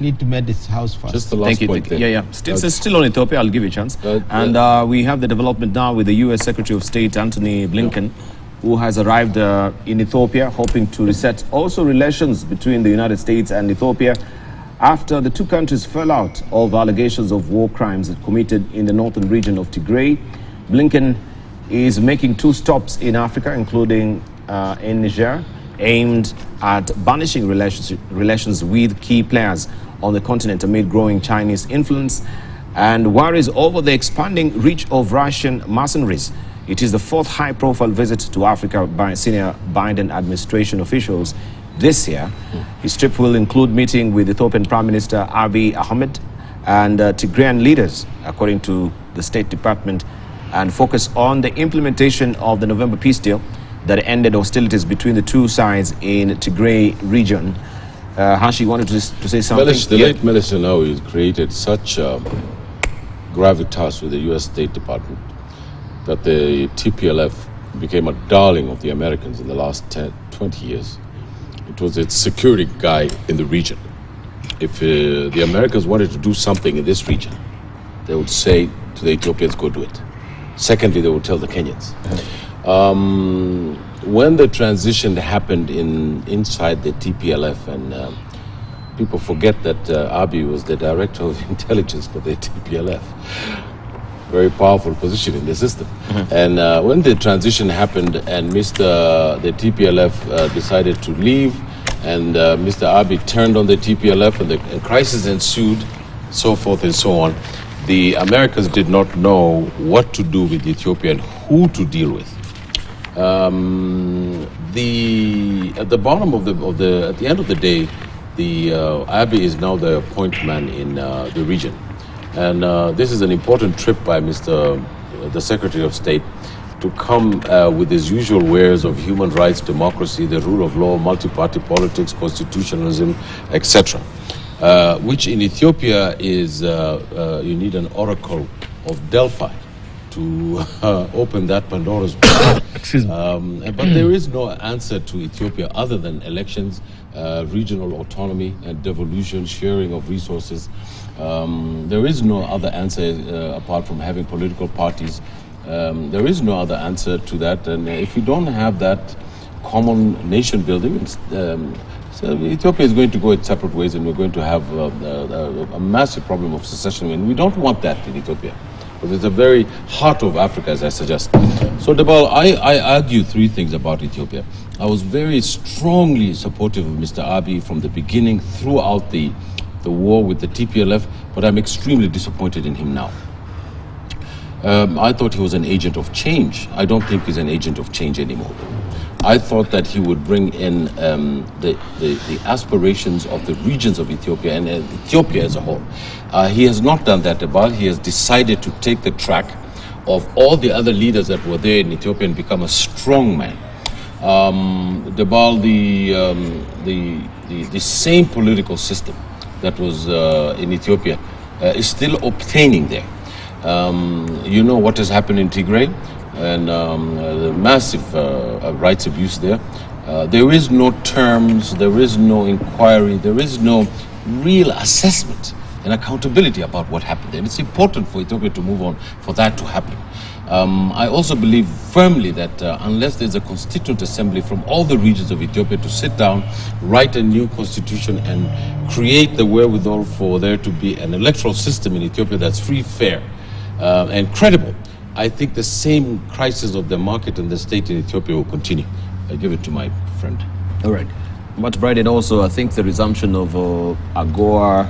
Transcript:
need to make this house first. Just the last point there. Yeah. Still on Ethiopia, I'll give you a chance. We have the development now with the U.S. Secretary of State, Antony Blinken, who has arrived in Ethiopia, hoping to reset also relations between the United States and Ethiopia after the two countries fell out of allegations of war crimes committed in the northern region of Tigray. Blinken is making 2 stops in Africa, including in Niger, aimed at banishing relations with key players on the continent amid growing Chinese influence and worries over the expanding reach of Russian mercenaries. It is the 4th high-profile visit to Africa by senior Biden administration officials this year. His trip will include meeting with Ethiopian Prime Minister Abiy Ahmed and Tigrayan leaders, according to the State Department, and focus on the implementation of the November peace deal that ended hostilities between the two sides in Tigray region. Hashi wanted to say something. The late Meles Zenawi created such gravitas with the U.S. State Department that the TPLF became a darling of the Americans in the last 20 years. It was its security guy in the region. If the Americans wanted to do something in this region, they would say to the Ethiopians, go do it. Secondly, they would tell the Kenyans. When the transition happened inside the TPLF, and people forget that Abiy was the director of intelligence for the TPLF, very powerful position in the system. And when the transition happened and the TPLF decided to leave, and Mr. Abiy turned on the TPLF, and the crisis ensued, so forth and so on, the Americans did not know what to do with Ethiopia and who to deal with. At the end of the day, Abiy is now the point man in the region, and this is an important trip by the Secretary of State to come with his usual wares of human rights, democracy, the rule of law, multi-party politics, constitutionalism, etc. Which in Ethiopia is you need an oracle of Delphi to open that Pandora's box. Excuse me. But there is no answer to Ethiopia other than elections, regional autonomy and devolution, sharing of resources. There is no other answer apart from having political parties. There is no other answer to that. And if you don't have that common nation building, so Ethiopia is going to go its separate ways, and we're going to have a massive problem of secession. And we don't want that in Ethiopia. But it's the very heart of Africa, as I suggest. So, Debal, I argue 3 things about Ethiopia. I was very strongly supportive of Mr. Abiy from the beginning throughout the war with the TPLF, but I'm extremely disappointed in him now. I thought he was an agent of change. I don't think he's an agent of change anymore. I thought that he would bring in the aspirations of the regions of Ethiopia and Ethiopia as a whole. He has not done that, Debal. He has decided to take the track of all the other leaders that were there in Ethiopia and become a strong man. Debal, the same political system that was in Ethiopia is still obtaining there. You know what has happened in Tigray, and the massive rights abuse there. There is no terms, there is no inquiry, there is no real assessment and accountability about what happened there. And it's important for Ethiopia to move on for that to happen. I also believe firmly that unless there's a constituent assembly from all the regions of Ethiopia to sit down, write a new constitution and create the wherewithal for there to be an electoral system in Ethiopia that's free, fair, and credible, I think the same crisis of the market and the state in Ethiopia will continue. I give it to my friend. All right. But Brian, also, I think the resumption of AGOA